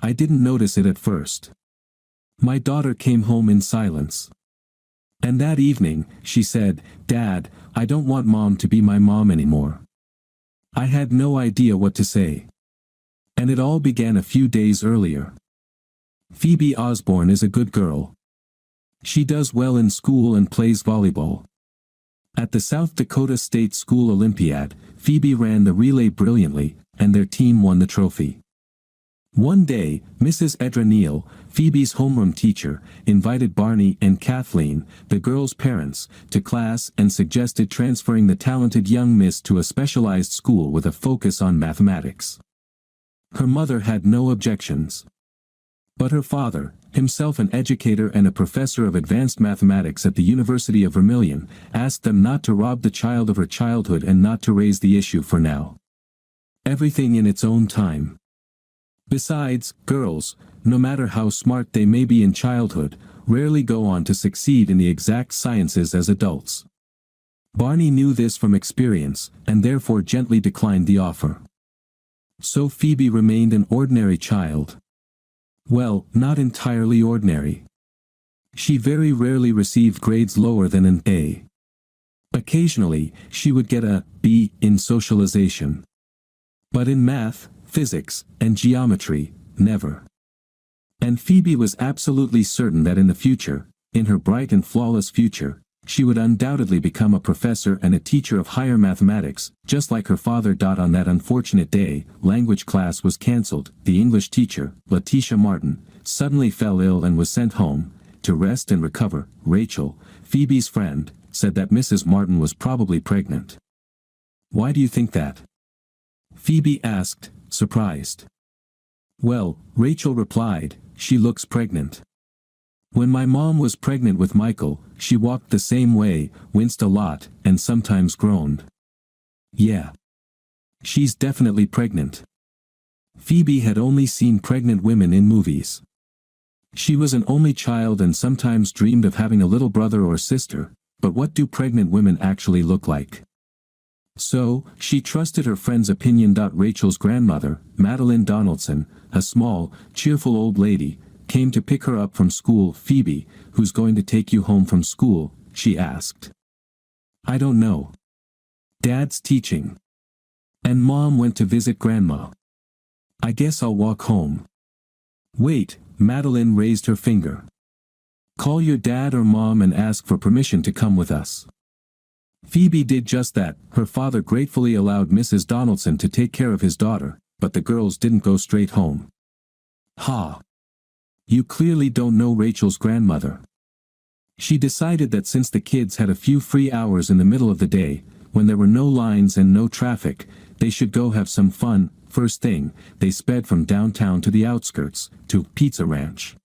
I didn't notice it at first. My daughter came home in silence. And that evening, she said, "Dad, I don't want Mom to be my mom anymore." I had no idea what to say. And it all began a few days earlier. Phoebe Osborne is a good girl. She does well in school and plays volleyball. At the South Dakota State School Olympiad, Phoebe ran the relay brilliantly, and their team won the trophy. One day, Mrs. Edra Neal, Phoebe's homeroom teacher, invited Barney and Kathleen, the girls' parents, to class and suggested transferring the talented young miss to a specialized school with a focus on mathematics. Her mother had no objections. But her father, himself an educator and a professor of advanced mathematics at the University of Vermilion, asked them not to rob the child of her childhood and not to raise the issue for now. Everything in its own time. Besides, girls, no matter how smart they may be in childhood, rarely go on to succeed in the exact sciences as adults. Barney knew this from experience, and therefore gently declined the offer. So Phoebe remained an ordinary child. Well, not entirely ordinary. She very rarely received grades lower than an A. Occasionally, she would get a B in socialization. But in math, physics, and geometry, never. And Phoebe was absolutely certain that in the future, in her bright and flawless future, she would undoubtedly become a professor and a teacher of higher mathematics, just like her father. On that unfortunate day, language class was cancelled. The English teacher, Letitia Martin, suddenly fell ill and was sent home, to rest and recover. Rachel, Phoebe's friend, said that Mrs. Martin was probably pregnant. "Why do you think that?" Phoebe asked, surprised. "Well," Rachel replied, "she looks pregnant. When my mom was pregnant with Michael, she walked the same way, winced a lot, and sometimes groaned. Yeah. She's definitely pregnant." Phoebe had only seen pregnant women in movies. She was an only child and sometimes dreamed of having a little brother or sister, but what do pregnant women actually look like? So, she trusted her friend's opinion. Rachel's grandmother, Madeline Donaldson, a small, cheerful old lady, came to pick her up from school. "Phoebe, who's going to take you home from school?" she asked. "I don't know. Dad's teaching. And Mom went to visit Grandma. I guess I'll walk home." "Wait," Madeline raised her finger. "Call your dad or Mom and ask for permission to come with us." Phoebe did just that. Her father gratefully allowed Mrs. Donaldson to take care of his daughter, but the girls didn't go straight home. "Ha! You clearly don't know Rachel's grandmother." She decided that since the kids had a few free hours in the middle of the day, when there were no lines and no traffic, they should go have some fun. First thing, they sped from downtown to the outskirts, to Pizza Ranch.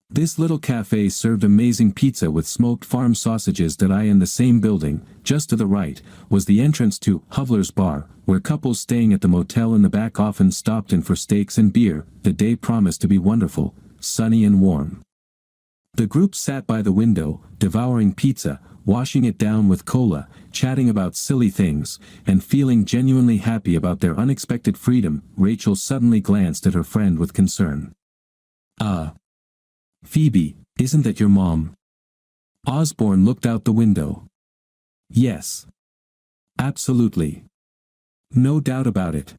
This little cafe served amazing pizza with smoked farm sausages. In the same building, just to the right, was the entrance to Hovler's Bar, where couples staying at the motel in the back often stopped in for steaks and beer. The day promised to be wonderful, sunny and warm. The group sat by the window, devouring pizza, washing it down with cola, chatting about silly things, and feeling genuinely happy about their unexpected freedom. Rachel suddenly glanced at her friend with concern. "Phoebe, isn't that your mom?" Osborne looked out the window. "Yes. Absolutely. No doubt about it."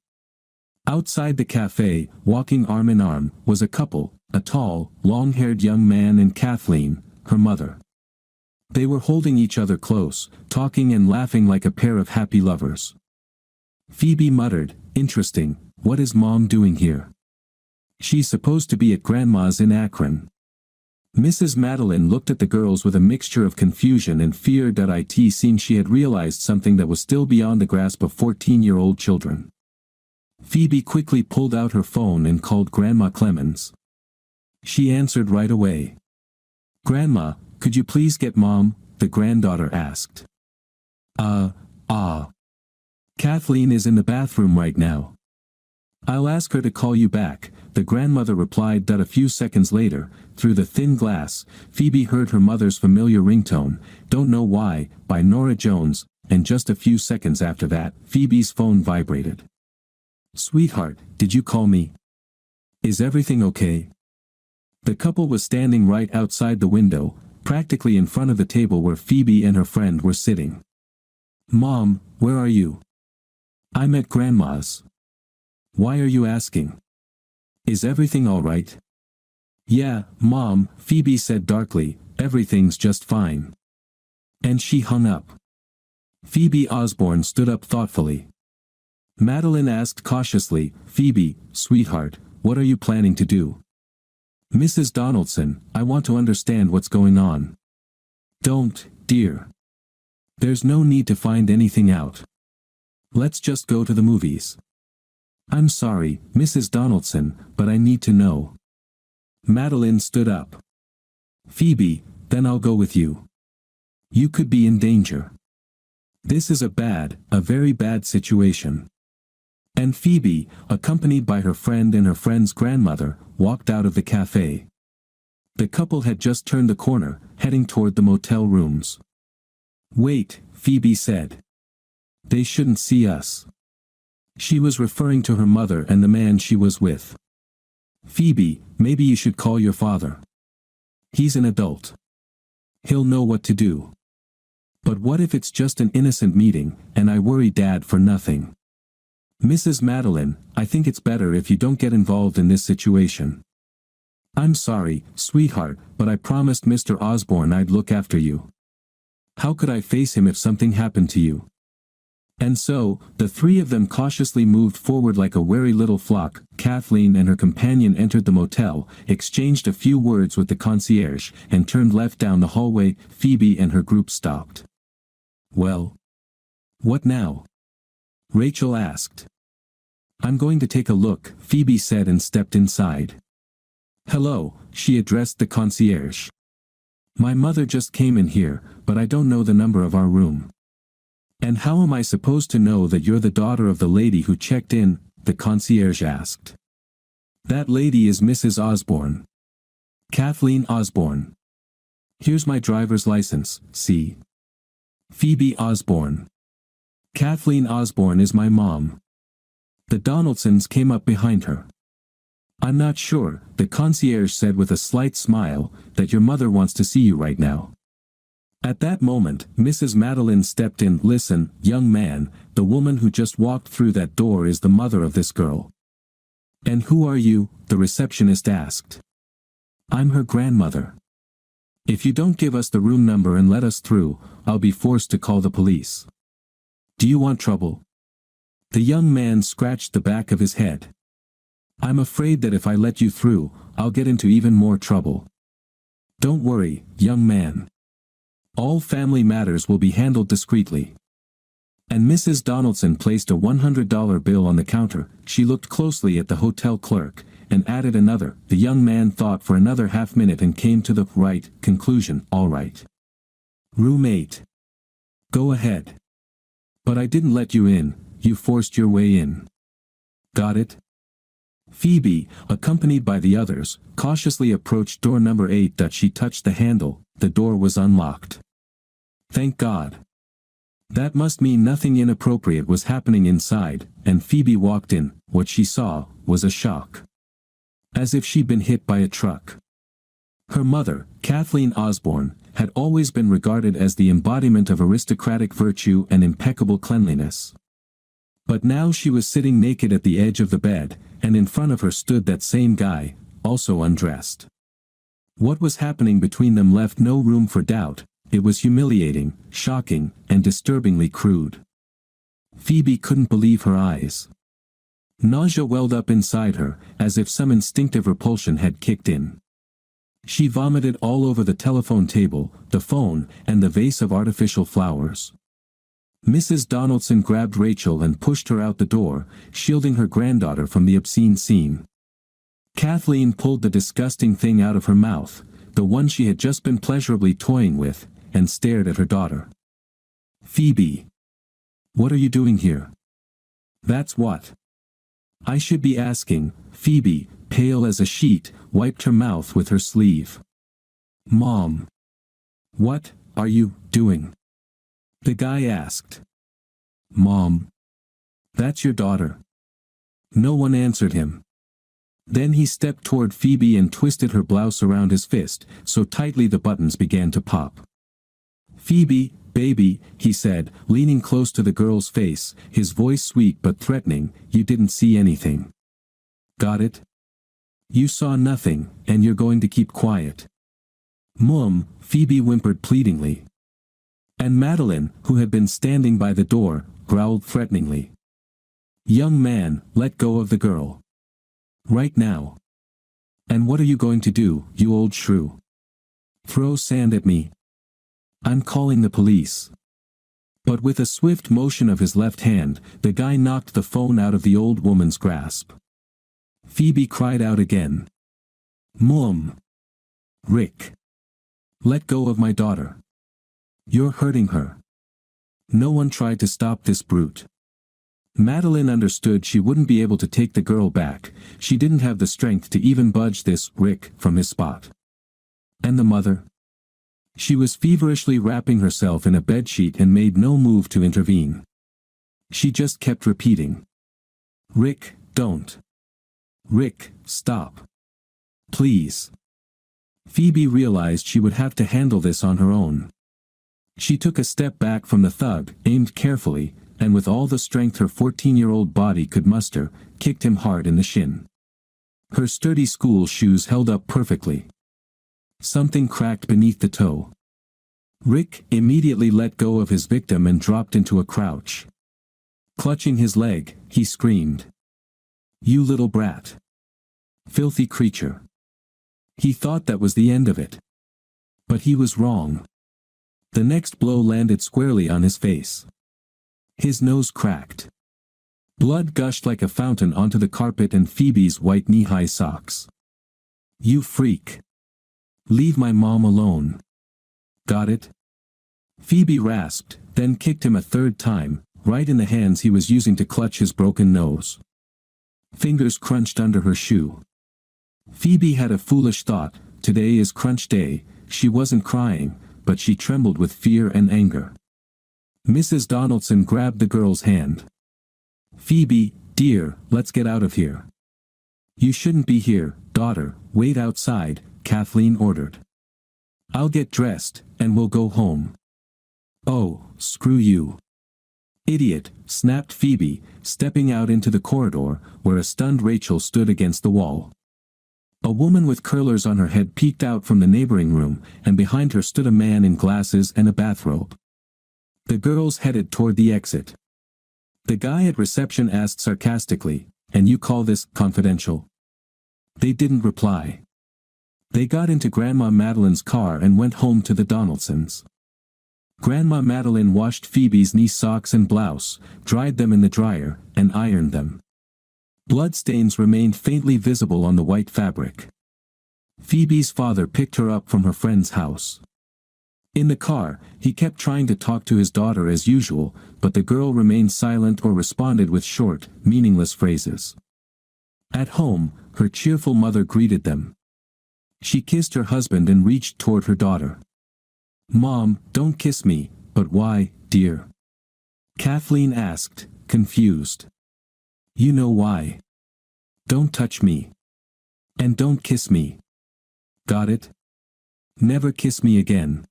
Outside the cafe, walking arm in arm, was a couple, a tall, long-haired young man and Kathleen, her mother. They were holding each other close, talking and laughing like a pair of happy lovers. Phoebe muttered, "Interesting, what is Mom doing here? She's supposed to be at Grandma's in Akron." Mrs. Madeline looked at the girls with a mixture of confusion and fear. It seemed she had realized something that was still beyond the grasp of 14-year-old children. Phoebe quickly pulled out her phone and called Grandma Clemens. She answered right away. "Grandma, could you please get Mom?" the granddaughter asked. Kathleen is in the bathroom right now. "I'll ask her to call you back," the grandmother replied. A few seconds later, through the thin glass, Phoebe heard her mother's familiar ringtone, "Don't Know Why," by Norah Jones, and just a few seconds after that, Phoebe's phone vibrated. "Sweetheart, did you call me?" Is everything okay? The couple was standing right outside the window, practically in front of the table where Phoebe and her friend were sitting. Mom, where are you? I'm at Grandma's. Why are you asking? Is everything all right? Yeah, Mom, Phoebe said darkly, everything's just fine. And she hung up. Phoebe Osborne stood up thoughtfully. Madeline asked cautiously, Phoebe, sweetheart, what are you planning to do? Mrs. Donaldson, I want to understand what's going on. Don't, dear. There's no need to find anything out. Let's just go to the movies. I'm sorry, Mrs. Donaldson, but I need to know. Madeline stood up. Phoebe, then I'll go with you. You could be in danger. This is a very bad situation. And Phoebe, accompanied by her friend and her friend's grandmother, walked out of the cafe. The couple had just turned the corner, heading toward the motel rooms. Wait, Phoebe said. They shouldn't see us. She was referring to her mother and the man she was with. Phoebe, maybe you should call your father. He's an adult. He'll know what to do. But what if it's just an innocent meeting, and I worry Dad for nothing? Mrs. Madeline, I think it's better if you don't get involved in this situation. I'm sorry, sweetheart, but I promised Mr. Osborne I'd look after you. How could I face him if something happened to you? And so, the three of them cautiously moved forward like a wary little flock. Kathleen and her companion entered the motel, exchanged a few words with the concierge, and turned left down the hallway. Phoebe and her group stopped. Well? What now? Rachel asked. I'm going to take a look, Phoebe said and stepped inside. Hello, she addressed the concierge. My mother just came in here, but I don't know the number of our room. And how am I supposed to know that you're the daughter of the lady who checked in? The concierge asked. That lady is Mrs. Osborne. Kathleen Osborne. Here's my driver's license, see? Phoebe Osborne. Kathleen Osborne is my mom. The Donaldsons came up behind her. I'm not sure, the concierge said with a slight smile, that your mother wants to see you right now. At that moment, Mrs. Madeline stepped in. Listen, young man, the woman who just walked through that door is the mother of this girl. And who are you? The receptionist asked. I'm her grandmother. If you don't give us the room number and let us through, I'll be forced to call the police. Do you want trouble? The young man scratched the back of his head. I'm afraid that if I let you through, I'll get into even more trouble. Don't worry, young man. All family matters will be handled discreetly. And Mrs. Donaldson placed a $100 bill on the counter. She looked closely at the hotel clerk, and added another. The young man thought for another half-minute and came to the right conclusion. All right. Room 8. Go ahead. But I didn't let you in, you forced your way in. Got it? Phoebe, accompanied by the others, cautiously approached door number 8. She touched the handle. The door was unlocked. Thank God. That must mean nothing inappropriate was happening inside, and Phoebe walked in. What she saw was a shock. As if she'd been hit by a truck. Her mother, Kathleen Osborne, had always been regarded as the embodiment of aristocratic virtue and impeccable cleanliness. But now she was sitting naked at the edge of the bed, and in front of her stood that same guy, also undressed. What was happening between them left no room for doubt. It was humiliating, shocking, and disturbingly crude. Phoebe couldn't believe her eyes. Nausea welled up inside her, as if some instinctive repulsion had kicked in. She vomited all over the telephone table, the phone, and the vase of artificial flowers. Mrs. Donaldson grabbed Rachel and pushed her out the door, shielding her granddaughter from the obscene scene. Kathleen pulled the disgusting thing out of her mouth, the one she had just been pleasurably toying with, and stared at her daughter. Phoebe. What are you doing here? That's what I should be asking. Phoebe, pale as a sheet, wiped her mouth with her sleeve. Mom. What are you doing? The guy asked. Mom. That's your daughter. No one answered him. Then he stepped toward Phoebe and twisted her blouse around his fist, so tightly the buttons began to pop. "Phoebe, baby," he said, leaning close to the girl's face, his voice sweet but threatening, "you didn't see anything. Got it? You saw nothing, and you're going to keep quiet." "Mum," Phoebe whimpered pleadingly. And Madeline, who had been standing by the door, growled threateningly. "Young man, let go of the girl. Right now. And what are you going to do, you old shrew? Throw sand at me? I'm calling the police." But with a swift motion of his left hand, the guy knocked the phone out of the old woman's grasp. Phoebe cried out again. "Mom! Rick! Let go of my daughter. You're hurting her. No one tried to stop this brute." Madeline understood she wouldn't be able to take the girl back. She didn't have the strength to even budge this Rick from his spot. And the mother? She was feverishly wrapping herself in a bedsheet and made no move to intervene. She just kept repeating. "Rick, don't. Rick, stop. Please." Phoebe realized she would have to handle this on her own. She took a step back from the thug, aimed carefully, and with all the strength her 14-year-old body could muster, kicked him hard in the shin. Her sturdy school shoes held up perfectly. Something cracked beneath the toe. Rick immediately let go of his victim and dropped into a crouch. Clutching his leg, he screamed. "You little brat. Filthy creature." He thought that was the end of it. But he was wrong. The next blow landed squarely on his face. His nose cracked. Blood gushed like a fountain onto the carpet and Phoebe's white knee-high socks. "You freak. Leave my mom alone. Got it?" Phoebe rasped, then kicked him a third time, right in the hands he was using to clutch his broken nose. Fingers crunched under her shoe. Phoebe had a foolish thought. Today is crunch day. She wasn't crying, but she trembled with fear and anger. Mrs. Donaldson grabbed the girl's hand. "Phoebe, dear, let's get out of here." "You shouldn't be here, daughter, wait outside," Kathleen ordered. "I'll get dressed, and we'll go home." "Oh, screw you. Idiot," snapped Phoebe, stepping out into the corridor, where a stunned Rachel stood against the wall. A woman with curlers on her head peeked out from the neighboring room, and behind her stood a man in glasses and a bathrobe. The girls headed toward the exit. The guy at reception asked sarcastically, "And you call this confidential?" They didn't reply. They got into Grandma Madeline's car and went home to the Donaldsons. Grandma Madeline washed Phoebe's knee socks and blouse, dried them in the dryer, and ironed them. Bloodstains remained faintly visible on the white fabric. Phoebe's father picked her up from her friend's house. In the car, he kept trying to talk to his daughter as usual, but the girl remained silent or responded with short, meaningless phrases. At home, her cheerful mother greeted them. She kissed her husband and reached toward her daughter. "Mom, don't kiss me," "But why, dear?" Kathleen asked, confused. "You know why. Don't touch me. And don't kiss me. Got it? Never kiss me again."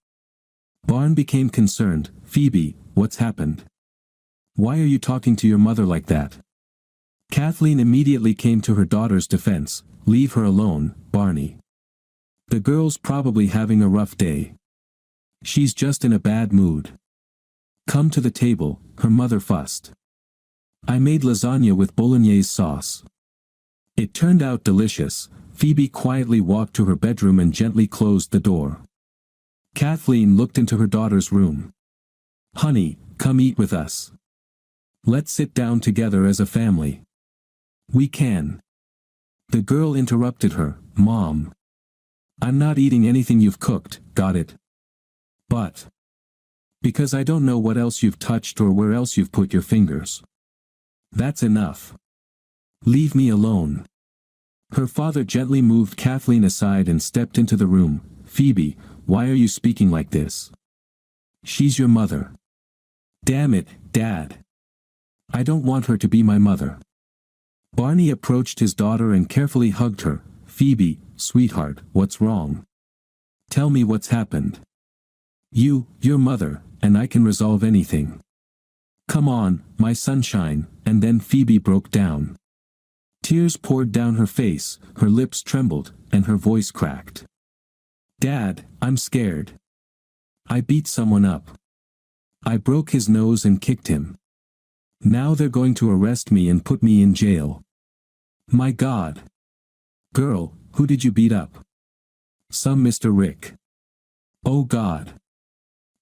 Barn became concerned. "Phoebe, what's happened? Why are you talking to your mother like that?" Kathleen immediately came to her daughter's defense. "Leave her alone, Barney. The girl's probably having a rough day. She's just in a bad mood. Come to the table," her mother fussed. "I made lasagna with bolognese sauce. It turned out delicious." Phoebe quietly walked to her bedroom and gently closed the door. Kathleen looked into her daughter's room. "Honey, come eat with us. Let's sit down together as a family." "We can." The girl interrupted her. "Mom. I'm not eating anything you've cooked, got it? But. Because I don't know what else you've touched or where else you've put your fingers. That's enough. Leave me alone." Her father gently moved Kathleen aside and stepped into the room. "Phoebe, why are you speaking like this? She's your mother." "Damn it, Dad. I don't want her to be my mother." Barney approached his daughter and carefully hugged her. Phoebe, sweetheart, what's wrong? Tell me what's happened. Your mother, and I can resolve anything. Come on, my sunshine, and then Phoebe broke down. Tears poured down her face, her lips trembled, and her voice cracked. Dad, I'm scared. I beat someone up. I broke his nose and kicked him. Now they're going to arrest me and put me in jail. My God. Girl, who did you beat up? Some Mr. Rick. Oh God.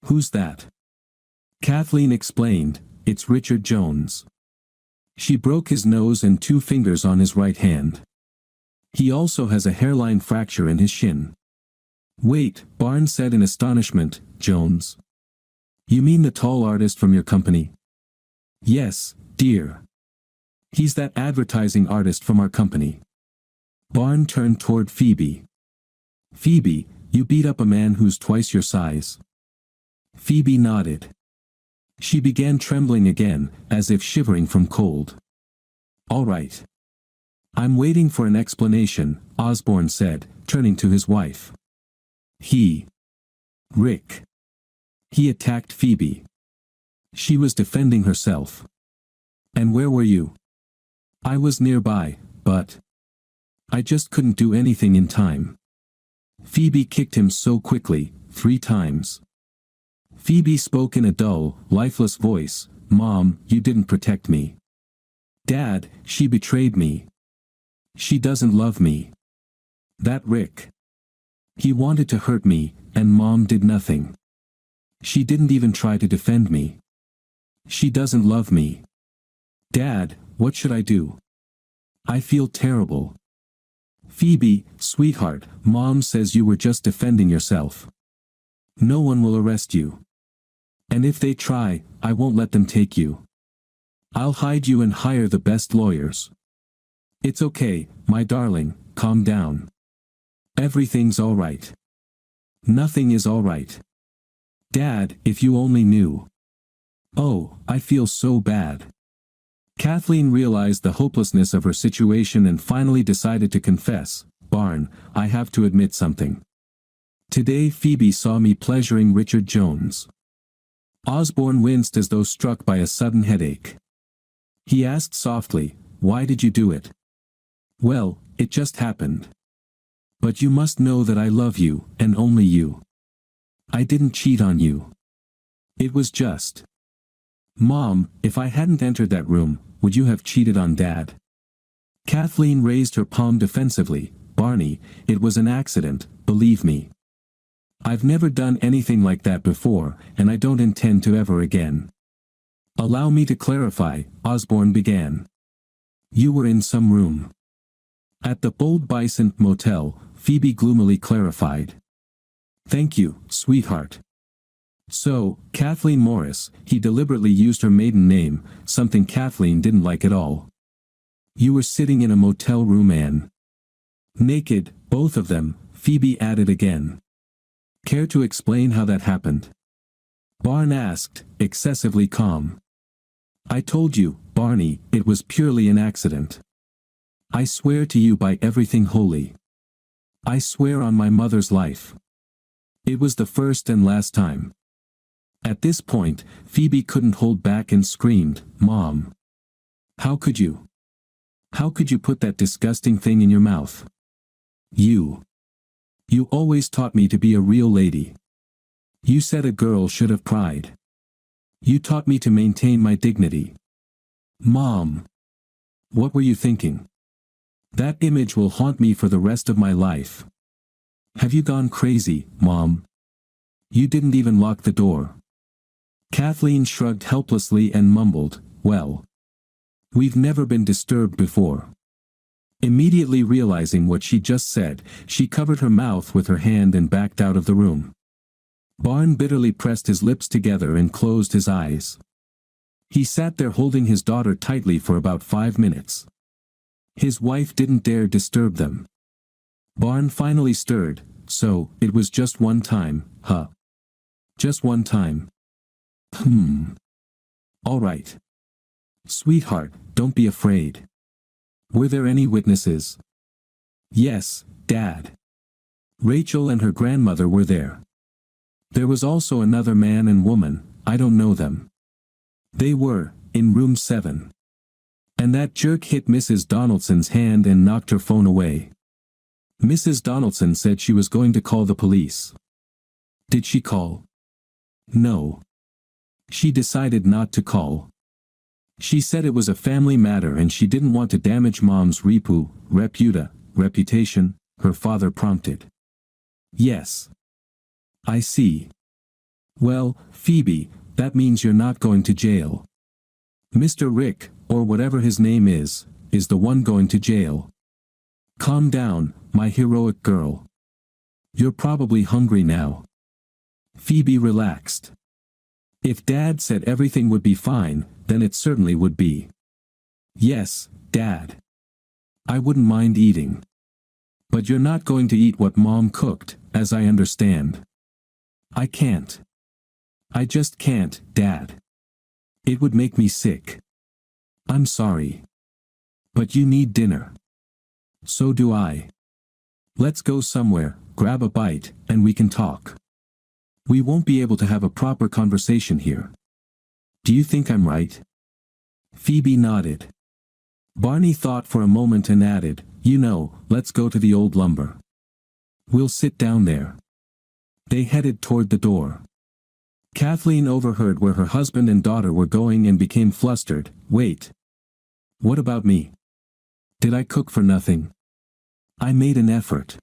Who's that? Kathleen explained, it's Richard Jones. She broke his nose and 2 fingers on his right hand. He also has a hairline fracture in his shin. Wait, Barnes said in astonishment, Jones? You mean the tall artist from your company? Yes, dear. He's that advertising artist from our company. Barnes turned toward Phoebe. Phoebe, you beat up a man who's twice your size. Phoebe nodded. She began trembling again, as if shivering from cold. All right. I'm waiting for an explanation, Osborne said, turning to his wife. Rick. He attacked Phoebe. She was defending herself. And where were you? I was nearby, but I just couldn't do anything in time. Phoebe kicked him so quickly, 3 times. Phoebe spoke in a dull, lifeless voice, Mom, you didn't protect me. Dad, she betrayed me. She doesn't love me. That Rick. He wanted to hurt me, and Mom did nothing. She didn't even try to defend me. She doesn't love me. Dad, what should I do? I feel terrible. Phoebe, sweetheart, Mom says you were just defending yourself. No one will arrest you. And if they try, I won't let them take you. I'll hide you and hire the best lawyers. It's okay, my darling, calm down. Everything's all right. Nothing is all right. Dad, if you only knew. Oh, I feel so bad. Kathleen realized the hopelessness of her situation and finally decided to confess, Barn, I have to admit something. Today Phoebe saw me pleasuring Richard Jones. Osborne winced as though struck by a sudden headache. He asked softly, why did you do it? Well, it just happened. But you must know that I love you, and only you. I didn't cheat on you. It was just. Mom, if I hadn't entered that room, would you have cheated on Dad? Kathleen raised her palm defensively, Barney, it was an accident, believe me. I've never done anything like that before, and I don't intend to ever again. Allow me to clarify, Osborne began. You were in some room. At the Bold Bison motel, Phoebe gloomily clarified. Thank you, sweetheart. So, Kathleen Morris, he deliberately used her maiden name, something Kathleen didn't like at all. You were sitting in a motel room and naked, both of them, Phoebe added again. Care to explain how that happened? Barn asked, excessively calm. I told you, Barney, it was purely an accident. I swear to you by everything holy. I swear on my mother's life. It was the first and last time. At this point, Phoebe couldn't hold back and screamed, Mom. How could you? How could you put that disgusting thing in your mouth? You always taught me to be a real lady. You said a girl should have pride. You taught me to maintain my dignity. Mom. What were you thinking? That image will haunt me for the rest of my life. Have you gone crazy, Mom? You didn't even lock the door. Kathleen shrugged helplessly and mumbled, well. We've never been disturbed before. Immediately realizing what she just said, she covered her mouth with her hand and backed out of the room. Barn bitterly pressed his lips together and closed his eyes. He sat there holding his daughter tightly for about 5 minutes. His wife didn't dare disturb them. Barn finally stirred, so, it was just one time, huh? Just one time. All right. Sweetheart, don't be afraid. Were there any witnesses? Yes, Dad. Rachel and her grandmother were there. There was also another man and woman, I don't know them. They were, in room 7. And that jerk hit Mrs. Donaldson's hand and knocked her phone away. Mrs. Donaldson said she was going to call the police. Did she call? No. She decided not to call. She said it was a family matter and she didn't want to damage Mom's reputation, her father prompted. Yes. I see. Well, Phoebe, that means you're not going to jail. Mr. Rick, or whatever his name is the one going to jail. Calm down, my heroic girl. You're probably hungry now. Phoebe relaxed. If Dad said everything would be fine, then it certainly would be. Yes, Dad. I wouldn't mind eating. But you're not going to eat what Mom cooked, as I understand. I can't. I just can't, Dad. It would make me sick. I'm sorry. But you need dinner. So do I. Let's go somewhere, grab a bite, and we can talk. We won't be able to have a proper conversation here. Do you think I'm right? Phoebe nodded. Barney thought for a moment and added, let's go to the old lumber. We'll sit down there. They headed toward the door. Kathleen overheard where her husband and daughter were going and became flustered. Wait. What about me? Did I cook for nothing? I made an effort.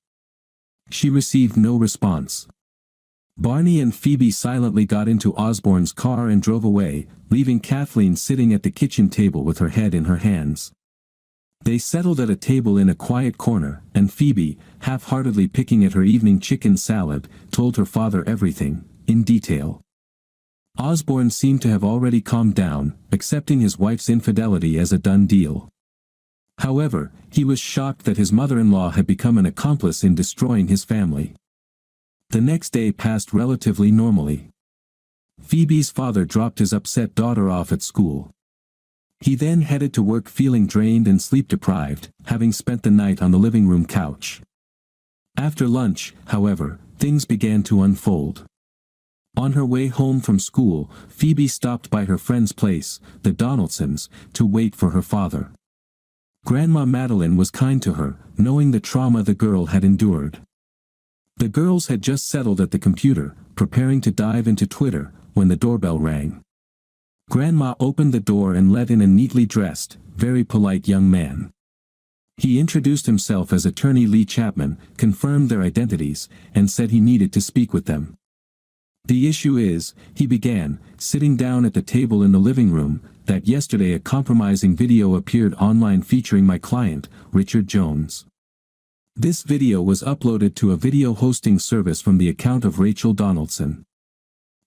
She received no response. Barney and Phoebe silently got into Osborne's car and drove away, leaving Kathleen sitting at the kitchen table with her head in her hands. They settled at a table in a quiet corner, and Phoebe, half-heartedly picking at her evening chicken salad, told her father everything, in detail. Osborne seemed to have already calmed down, accepting his wife's infidelity as a done deal. However, he was shocked that his mother-in-law had become an accomplice in destroying his family. The next day passed relatively normally. Phoebe's father dropped his upset daughter off at school. He then headed to work feeling drained and sleep-deprived, having spent the night on the living room couch. After lunch, however, things began to unfold. On her way home from school, Phoebe stopped by her friend's place, the Donaldsons, to wait for her father. Grandma Madeline was kind to her, knowing the trauma the girl had endured. The girls had just settled at the computer, preparing to dive into Twitter, when the doorbell rang. Grandma opened the door and let in a neatly dressed, very polite young man. He introduced himself as Attorney Lee Chapman, confirmed their identities, and said he needed to speak with them. The issue is, he began, sitting down at the table in the living room, that yesterday a compromising video appeared online featuring my client, Richard Jones. This video was uploaded to a video hosting service from the account of Rachel Donaldson.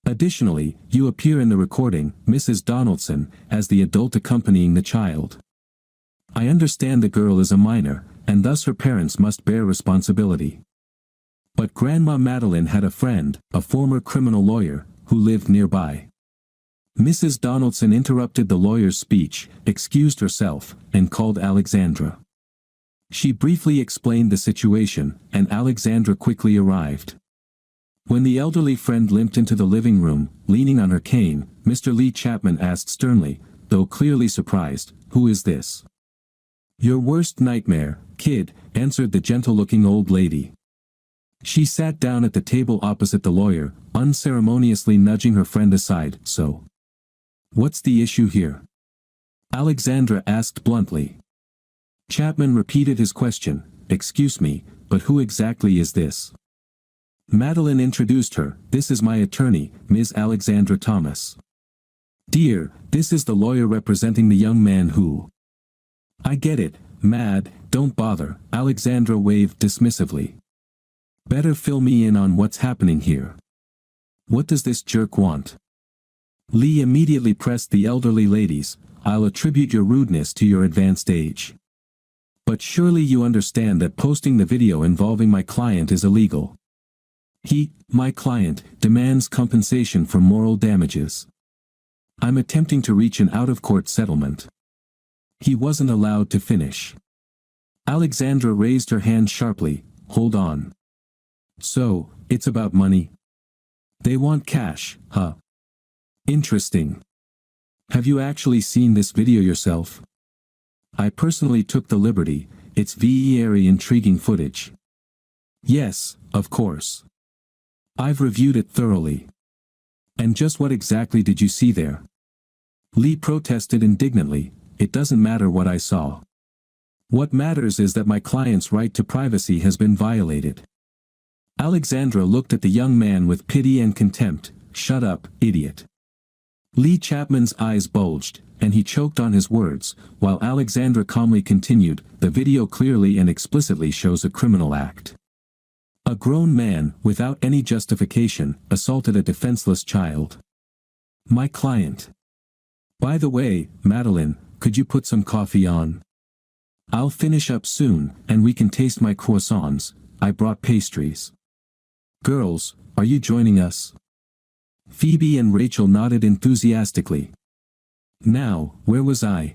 Additionally, you appear in the recording, Mrs. Donaldson, as the adult accompanying the child. I understand the girl is a minor, and thus her parents must bear responsibility. But Grandma Madeline had a friend, a former criminal lawyer, who lived nearby. Mrs. Donaldson interrupted the lawyer's speech, excused herself, and called Alexandra. She briefly explained the situation, and Alexandra quickly arrived. When the elderly friend limped into the living room, leaning on her cane, Mr. Lee Chapman asked sternly, though clearly surprised, "Who is this?" "Your worst nightmare, kid," answered the gentle-looking old lady. She sat down at the table opposite the lawyer, unceremoniously nudging her friend aside. "So, what's the issue here?" Alexandra asked bluntly. Chapman repeated his question, "Excuse me, but who exactly is this?" Madeline introduced her. "This is my attorney, Ms. Alexandra Thomas." "Dear, this is the lawyer representing the young man who—" "I get it, Mad, don't bother," Alexandra waved dismissively. "Better fill me in on what's happening here. What does this jerk want?" Lee immediately pressed the elderly ladies. "I'll attribute your rudeness to your advanced age. But surely you understand that posting the video involving my client is illegal. My client, demands compensation for moral damages. I'm attempting to reach an out-of-court settlement." He wasn't allowed to finish. Alexandra raised her hand sharply. Hold on. So, it's about money? They want cash, huh? Interesting. Have you actually seen this video yourself? I personally took the liberty. It's very intriguing footage. Yes, of course. I've reviewed it thoroughly. And just what exactly did you see there? Lee protested indignantly. It doesn't matter what I saw. What matters is that my client's right to privacy has been violated. Alexandra looked at the young man with pity and contempt. Shut up, idiot. Lee Chapman's eyes bulged, and he choked on his words, while Alexandra calmly continued, the video clearly and explicitly shows a criminal act. A grown man, without any justification, assaulted a defenseless child. My client. By the way, Madeline, could you put some coffee on? I'll finish up soon, and we can taste my croissants. I brought pastries. Girls, are you joining us? Phoebe and Rachel nodded enthusiastically. Now, where was I?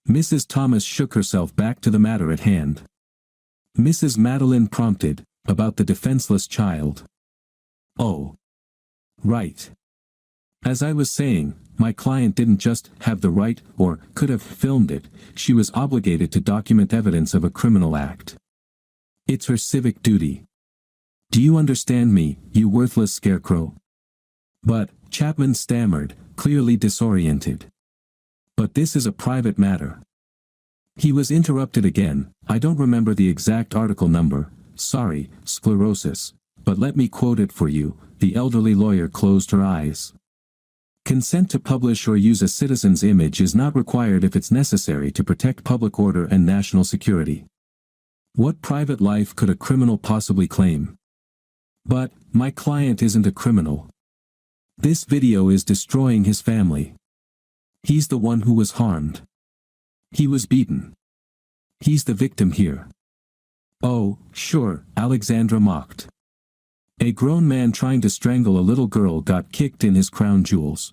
Mrs. Thomas shook herself back to the matter at hand. Mrs. Madeline prompted, about the defenseless child. Oh. Right. As I was saying, my client didn't just have the right, or could have filmed it, she was obligated to document evidence of a criminal act. It's her civic duty. Do you understand me, you worthless scarecrow? But, Chapman stammered, clearly disoriented. But this is a private matter. He was interrupted again. I don't remember the exact article number, sorry, sclerosis, but let me quote it for you. The elderly lawyer closed her eyes. Consent to publish or use a citizen's image is not required if it's necessary to protect public order and national security. What private life could a criminal possibly claim? But, my client isn't a criminal. This video is destroying his family. He's the one who was harmed. He was beaten. He's the victim here. Oh, sure, Alexandra mocked. A grown man trying to strangle a little girl got kicked in his crown jewels.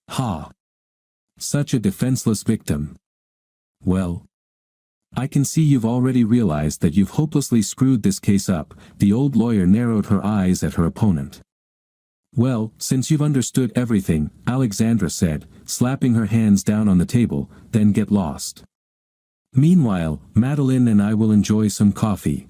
Ha! Such a defenseless victim. Well, I can see you've already realized that you've hopelessly screwed this case up. The old lawyer narrowed her eyes at her opponent. Well, since you've understood everything, Alexandra said, slapping her hands down on the table, then get lost. Meanwhile, Madeline and I will enjoy some coffee.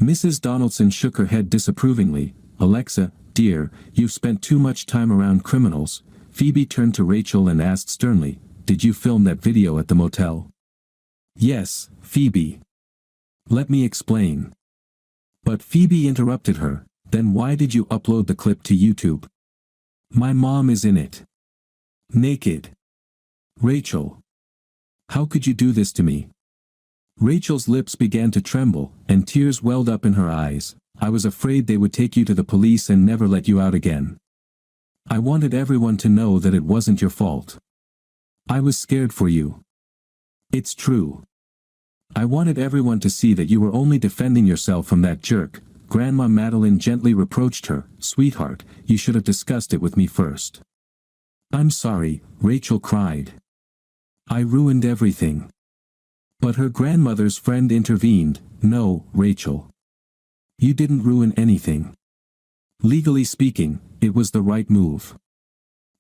Mrs. Donaldson shook her head disapprovingly. Alexa, dear, you've spent too much time around criminals. Phoebe turned to Rachel and asked sternly, did you film that video at the motel? Yes, Phoebe. Let me explain. But Phoebe interrupted her. Then why did you upload the clip to YouTube? My mom is in it. Naked. Rachel. How could you do this to me? Rachel's lips began to tremble, and tears welled up in her eyes. I was afraid they would take you to the police and never let you out again. I wanted everyone to know that it wasn't your fault. I was scared for you. It's true. I wanted everyone to see that you were only defending yourself from that jerk. Grandma Madeline gently reproached her. Sweetheart, you should have discussed it with me first. I'm sorry, Rachel cried. I ruined everything. But her grandmother's friend intervened. No, Rachel. You didn't ruin anything. Legally speaking, it was the right move.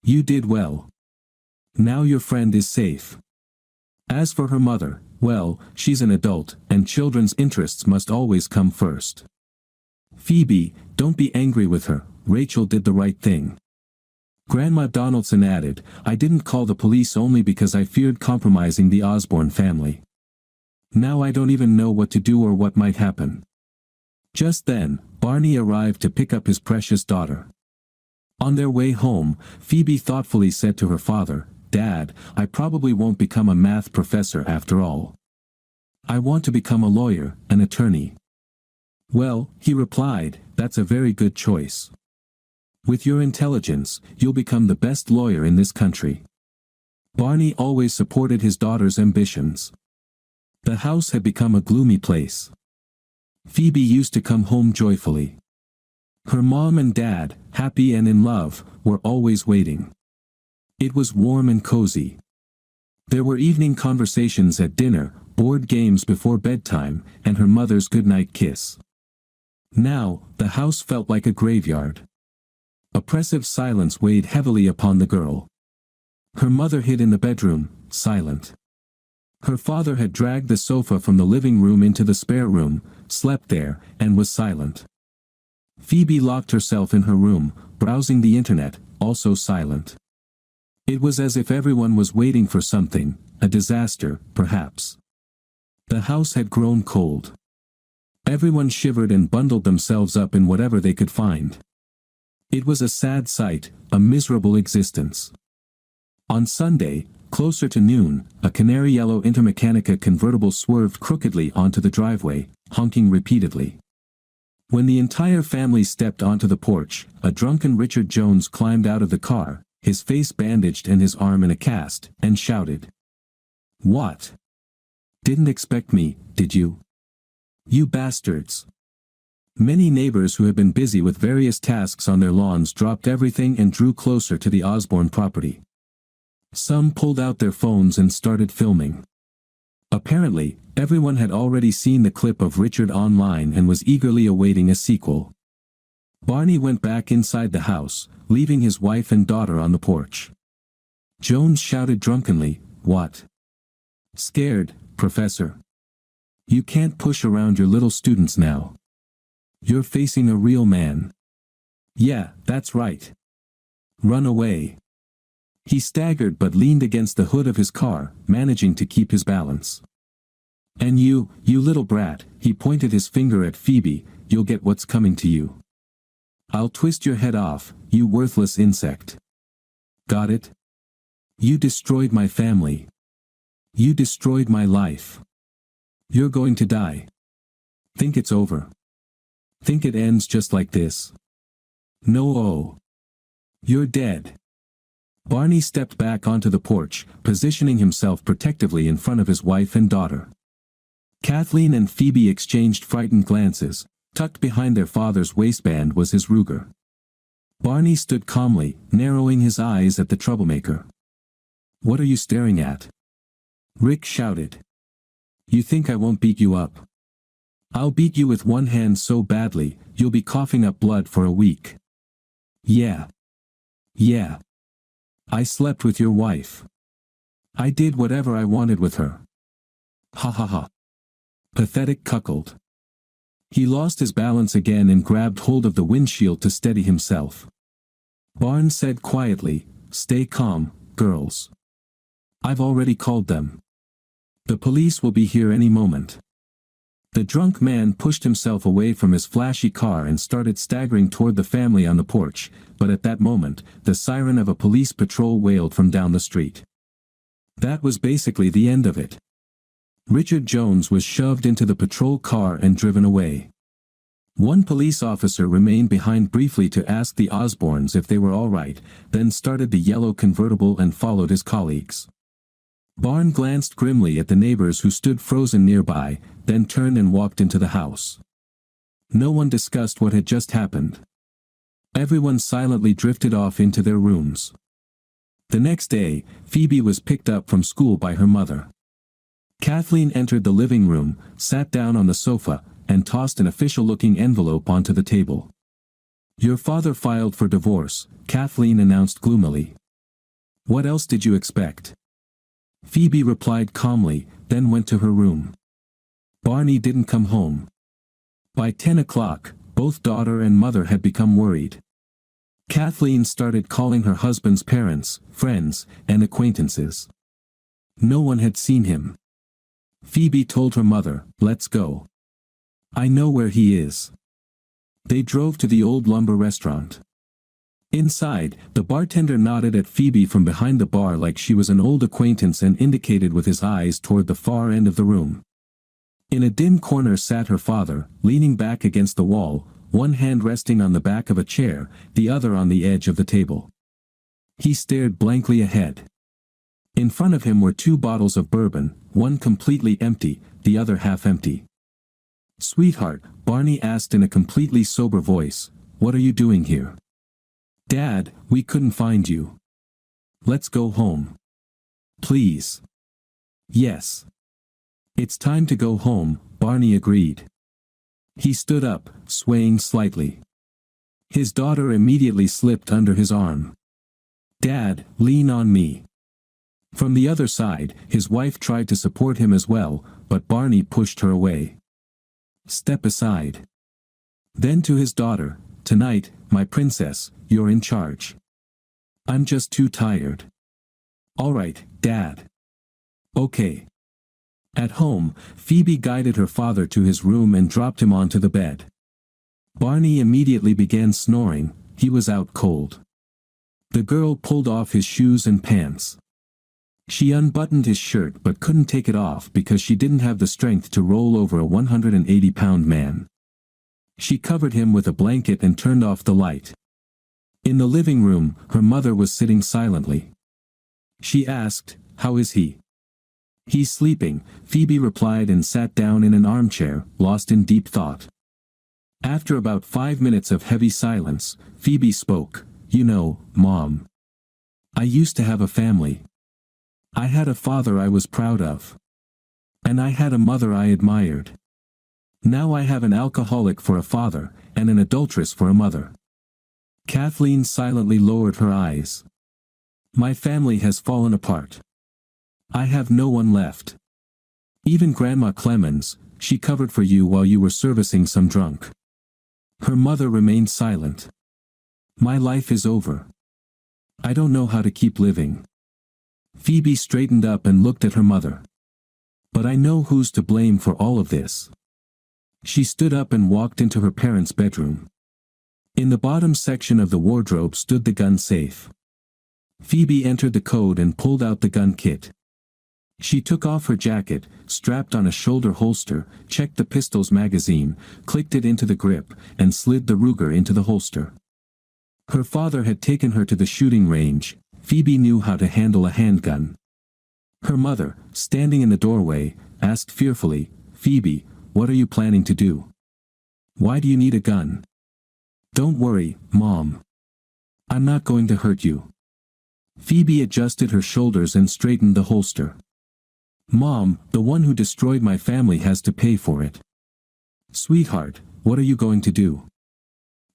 You did well. Now your friend is safe. As for her mother, well, she's an adult, and children's interests must always come first. Phoebe, don't be angry with her, Rachel did the right thing. Grandma Donaldson added, I didn't call the police only because I feared compromising the Osborne family. Now I don't even know what to do or what might happen. Just then, Barney arrived to pick up his precious daughter. On their way home, Phoebe thoughtfully said to her father, Dad, I probably won't become a math professor after all. I want to become a lawyer, an attorney. Well, he replied, that's a very good choice. With your intelligence, you'll become the best lawyer in this country. Barney always supported his daughter's ambitions. The house had become a gloomy place. Phoebe used to come home joyfully. Her mom and dad, happy and in love, were always waiting. It was warm and cozy. There were evening conversations at dinner, board games before bedtime, and her mother's goodnight kiss. Now, the house felt like a graveyard. Oppressive silence weighed heavily upon the girl. Her mother hid in the bedroom, silent. Her father had dragged the sofa from the living room into the spare room, slept there, and was silent. Phoebe locked herself in her room, browsing the internet, also silent. It was as if everyone was waiting for something, a disaster, perhaps. The house had grown cold. Everyone shivered and bundled themselves up in whatever they could find. It was a sad sight, a miserable existence. On Sunday, closer to noon, a canary yellow Intermechanica convertible swerved crookedly onto the driveway, honking repeatedly. When the entire family stepped onto the porch, a drunken Richard Jones climbed out of the car, his face bandaged and his arm in a cast, and shouted. "What? Didn't expect me, did you? You bastards." Many neighbors who had been busy with various tasks on their lawns dropped everything and drew closer to the Osborne property. Some pulled out their phones and started filming. Apparently, everyone had already seen the clip of Richard online and was eagerly awaiting a sequel. Barney went back inside the house, leaving his wife and daughter on the porch. Jones shouted drunkenly, "What? Scared, Professor? You can't push around your little students now. You're facing a real man. Yeah, that's right. Run away." He staggered but leaned against the hood of his car, managing to keep his balance. "And you little brat," he pointed his finger at Phoebe, "you'll get what's coming to you. I'll twist your head off, you worthless insect. Got it? You destroyed my family. You destroyed my life. You're going to die. Think it's over? Think it ends just like this? No. Oh. You're dead." Barney stepped back onto the porch, positioning himself protectively in front of his wife and daughter. Kathleen and Phoebe exchanged frightened glances. Tucked behind their father's waistband was his Ruger. Barney stood calmly, narrowing his eyes at the troublemaker. "What are you staring at?" Rick shouted. "You think I won't beat you up? I'll beat you with one hand so badly, you'll be coughing up blood for a week. Yeah. I slept with your wife. I did whatever I wanted with her. Ha ha ha." Pathetic cuckold. He lost his balance again and grabbed hold of the windshield to steady himself. Barnes said quietly, "Stay calm, girls. I've already called them. The police will be here any moment." The drunk man pushed himself away from his flashy car and started staggering toward the family on the porch, but at that moment, the siren of a police patrol wailed from down the street. That was basically the end of it. Richard Jones was shoved into the patrol car and driven away. One police officer remained behind briefly to ask the Osbornes if they were all right, then started the yellow convertible and followed his colleagues. Barnes glanced grimly at the neighbors who stood frozen nearby, then turned and walked into the house. No one discussed what had just happened. Everyone silently drifted off into their rooms. The next day, Phoebe was picked up from school by her mother. Kathleen entered the living room, sat down on the sofa, and tossed an official-looking envelope onto the table. "Your father filed for divorce," Kathleen announced gloomily. "What else did you expect?" Phoebe replied calmly, then went to her room. Barney didn't come home. By 10 o'clock, both daughter and mother had become worried. Kathleen started calling her husband's parents, friends, and acquaintances. No one had seen him. Phoebe told her mother, "Let's go. I know where he is." They drove to the old lumber restaurant. Inside, the bartender nodded at Phoebe from behind the bar like she was an old acquaintance and indicated with his eyes toward the far end of the room. In a dim corner sat her father, leaning back against the wall, one hand resting on the back of a chair, the other on the edge of the table. He stared blankly ahead. In front of him were 2 bottles of bourbon, one completely empty, the other half empty. "Sweetheart," Barney asked in a completely sober voice, "what are you doing here?" "Dad, we couldn't find you. Let's go home. Please." "Yes. It's time to go home, Barney agreed. He stood up, swaying slightly. His daughter immediately slipped under his arm. Dad, lean on me. From the other side, his wife tried to support him as well, but Barney pushed her away. Step aside. Then to his daughter, tonight, my princess, you're in charge. I'm just too tired. All right, Dad. Okay. At home, Phoebe guided her father to his room and dropped him onto the bed. Barney immediately began snoring. He was out cold. The girl pulled off his shoes and pants. She unbuttoned his shirt but couldn't take it off because she didn't have the strength to roll over a 180-pound man. She covered him with a blanket and turned off the light. In the living room, her mother was sitting silently. She asked, "How is he?" "He's sleeping," Phoebe replied and sat down in an armchair, lost in deep thought. After about 5 minutes of heavy silence, Phoebe spoke. "You know, Mom. I used to have a family. I had a father I was proud of. And I had a mother I admired. Now I have an alcoholic for a father, and an adulteress for a mother." Kathleen silently lowered her eyes. "My family has fallen apart. I have no one left. Even Grandma Clemens, she covered for you while you were servicing some drunk." Her mother remained silent. "My life is over. I don't know how to keep living." Phoebe straightened up and looked at her mother. "But I know who's to blame for all of this." She stood up and walked into her parents' bedroom. In the bottom section of the wardrobe stood the gun safe. Phoebe entered the code and pulled out the gun kit. She took off her jacket, strapped on a shoulder holster, checked the pistol's magazine, clicked it into the grip, and slid the Ruger into the holster. Her father had taken her to the shooting range. Phoebe knew how to handle a handgun. Her mother, standing in the doorway, asked fearfully, "Phoebe, what are you planning to do? Why do you need a gun?" "Don't worry, Mom. I'm not going to hurt you." Phoebe adjusted her shoulders and straightened the holster. "Mom, the one who destroyed my family has to pay for it." "Sweetheart, what are you going to do?"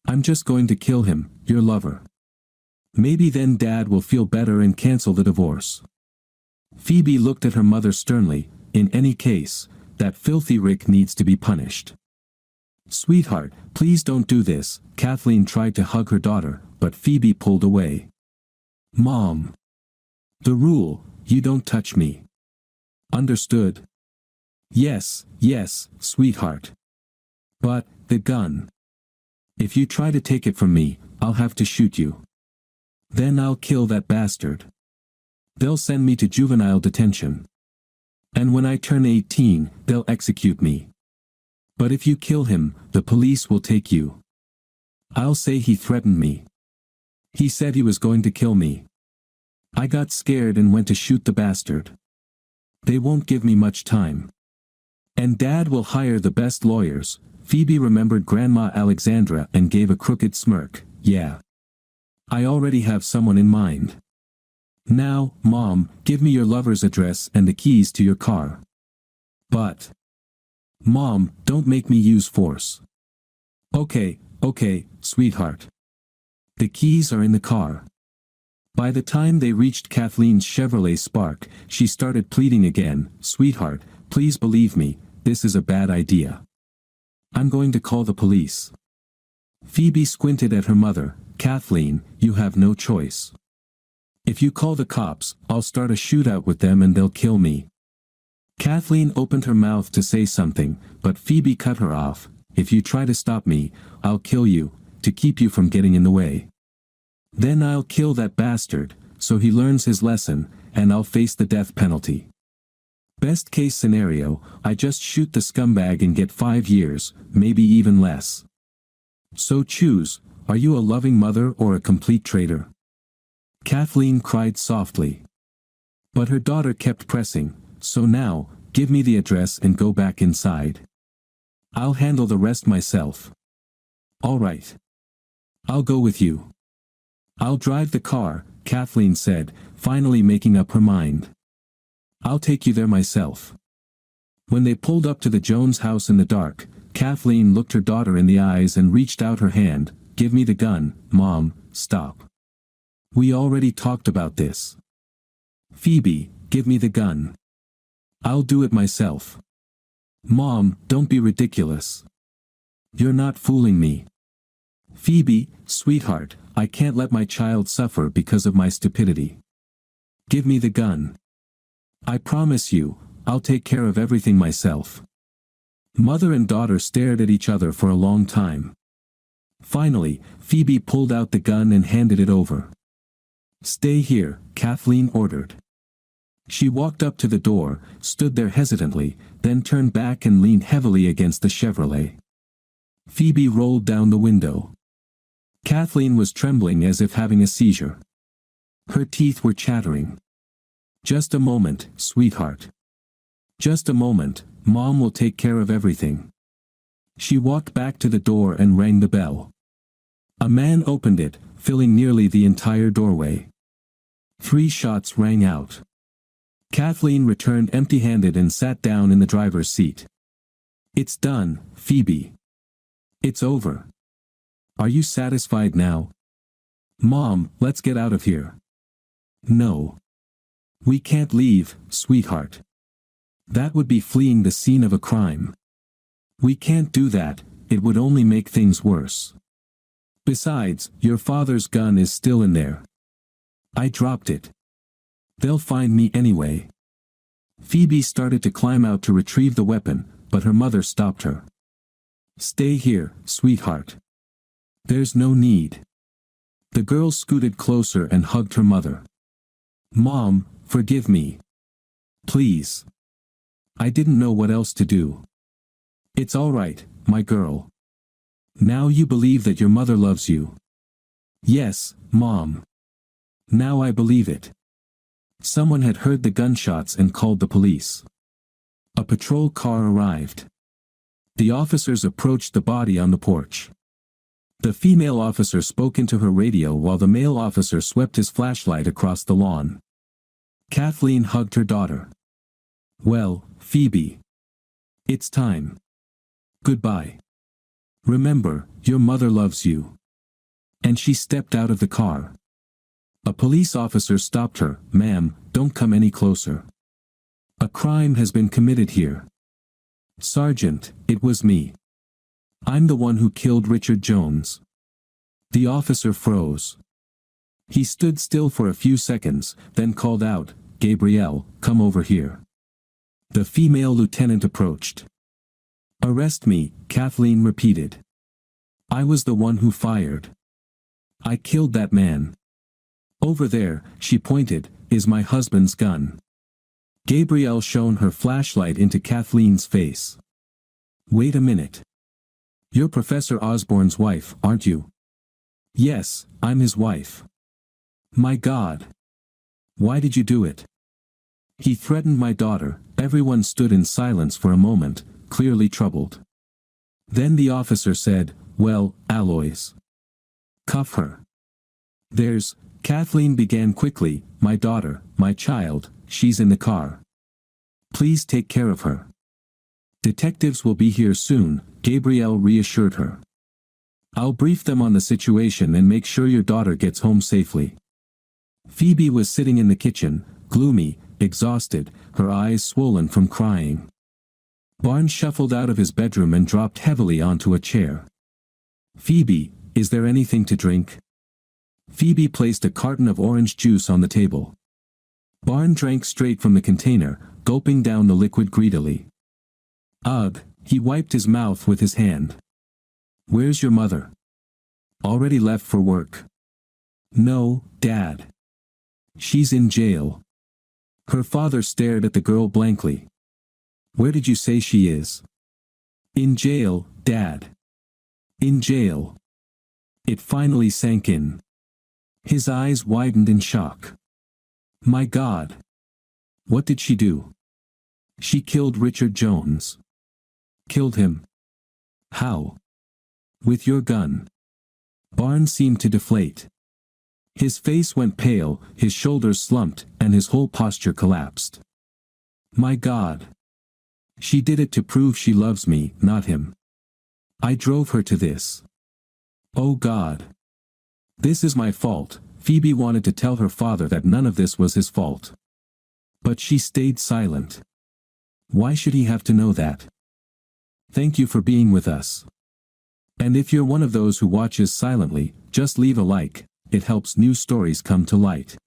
"I'm just going to kill him, your lover. Maybe then Dad will feel better and cancel the divorce." Phoebe looked at her mother sternly. "In any case, that filthy Rick needs to be punished." "Sweetheart, please don't do this." Kathleen tried to hug her daughter, but Phoebe pulled away. "Mom. The rule, you don't touch me. Understood?" "Yes, yes, sweetheart. But, the gun. If you try to take it from me, I'll have to shoot you. Then I'll kill that bastard. They'll send me to juvenile detention. And when I turn 18, they'll execute me. But if you kill him, the police will take you. I'll say he threatened me. He said he was going to kill me. I got scared and went to shoot the bastard. They won't give me much time. And Dad will hire the best lawyers." Phoebe remembered Grandma Alexandra and gave a crooked smirk. "Yeah. I already have someone in mind. Now, Mom, give me your lover's address and the keys to your car." "But. Mom, don't make me use force." Okay, sweetheart. The keys are in the car." By the time they reached Kathleen's Chevrolet Spark, she started pleading again. "Sweetheart, please believe me, this is a bad idea. I'm going to call the police." Phoebe squinted at her mother. "Kathleen, you have no choice. If you call the cops, I'll start a shootout with them and they'll kill me." Kathleen opened her mouth to say something, but Phoebe cut her off. "If you try to stop me, I'll kill you, to keep you from getting in the way. Then I'll kill that bastard, so he learns his lesson, and I'll face the death penalty. Best case scenario, I just shoot the scumbag and get 5 years, maybe even less. So choose, are you a loving mother or a complete traitor?" Kathleen cried softly. But her daughter kept pressing. "So now, give me the address and go back inside. I'll handle the rest myself." "All right. I'll go with you." "I'll drive the car," Kathleen said, finally making up her mind. "I'll take you there myself." When they pulled up to the Jones house in the dark, Kathleen looked her daughter in the eyes and reached out her hand. "Give me the gun, Mom." "Stop. We already talked about this." "Phoebe, give me the gun. I'll do it myself." "Mom, don't be ridiculous. You're not fooling me." "Phoebe, sweetheart, I can't let my child suffer because of my stupidity. Give me the gun. I promise you, I'll take care of everything myself." Mother and daughter stared at each other for a long time. Finally, Phoebe pulled out the gun and handed it over. "Stay here," Kathleen ordered. She walked up to the door, stood there hesitantly, then turned back and leaned heavily against the Chevrolet. Phoebe rolled down the window. Kathleen was trembling as if having a seizure. Her teeth were chattering. "Just a moment, sweetheart. Just a moment, Mom will take care of everything." She walked back to the door and rang the bell. A man opened it, filling nearly the entire doorway. 3 shots rang out. Kathleen returned empty-handed and sat down in the driver's seat. "It's done, Phoebe. It's over. Are you satisfied now?" "Mom, let's get out of here." "No. We can't leave, sweetheart. That would be fleeing the scene of a crime. We can't do that, it would only make things worse. Besides, your father's gun is still in there. I dropped it. They'll find me anyway." Phoebe started to climb out to retrieve the weapon, but her mother stopped her. "Stay here, sweetheart. There's no need." The girl scooted closer and hugged her mother. "Mom, forgive me. Please. I didn't know what else to do." "It's all right, my girl. Now you believe that your mother loves you." "Yes, Mom. Now I believe it." Someone had heard the gunshots and called the police. A patrol car arrived. The officers approached the body on the porch. The female officer spoke into her radio while the male officer swept his flashlight across the lawn. Kathleen hugged her daughter. "Well, Phoebe. It's time. Goodbye. Remember, your mother loves you." And she stepped out of the car. A police officer stopped her. "Ma'am, don't come any closer. A crime has been committed here." "Sergeant, it was me. I'm the one who killed Richard Jones." The officer froze. He stood still for a few seconds, then called out, "Gabrielle, come over here." The female lieutenant approached. "Arrest me," Kathleen repeated. "I was the one who fired. I killed that man. Over there," she pointed, "is my husband's gun." Gabrielle shone her flashlight into Kathleen's face. "Wait a minute. You're Professor Osborne's wife, aren't you?" "Yes, I'm his wife." "My God. Why did you do it?" "He threatened my daughter." Everyone stood in silence for a moment, clearly troubled. Then the officer said, "Well, Aloys. Cuff her." Kathleen began quickly, "My daughter, my child, she's in the car. Please take care of her." "Detectives will be here soon," Gabrielle reassured her. "I'll brief them on the situation and make sure your daughter gets home safely." Phoebe was sitting in the kitchen, gloomy, exhausted, her eyes swollen from crying. Barnes shuffled out of his bedroom and dropped heavily onto a chair. "Phoebe, is there anything to drink?" Phoebe placed a carton of orange juice on the table. Barnes drank straight from the container, gulping down the liquid greedily. "Ugh," he wiped his mouth with his hand. "Where's your mother?" "Already left for work." "No, Dad. She's in jail." Her father stared at the girl blankly. "Where did you say she is?" "In jail, Dad. In jail." It finally sank in. His eyes widened in shock. "My God. What did she do?" "She killed Richard Jones." "Killed him? How?" "With your gun." Barnes seemed to deflate. His face went pale, his shoulders slumped, and his whole posture collapsed. "My God. She did it to prove she loves me, not him. I drove her to this. Oh God. This is my fault. Phoebe wanted to tell her father that none of this was his fault. But she stayed silent. Why should he have to know that? Thank you for being with us. And if you're one of those who watches silently, just leave a like, it helps new stories come to light.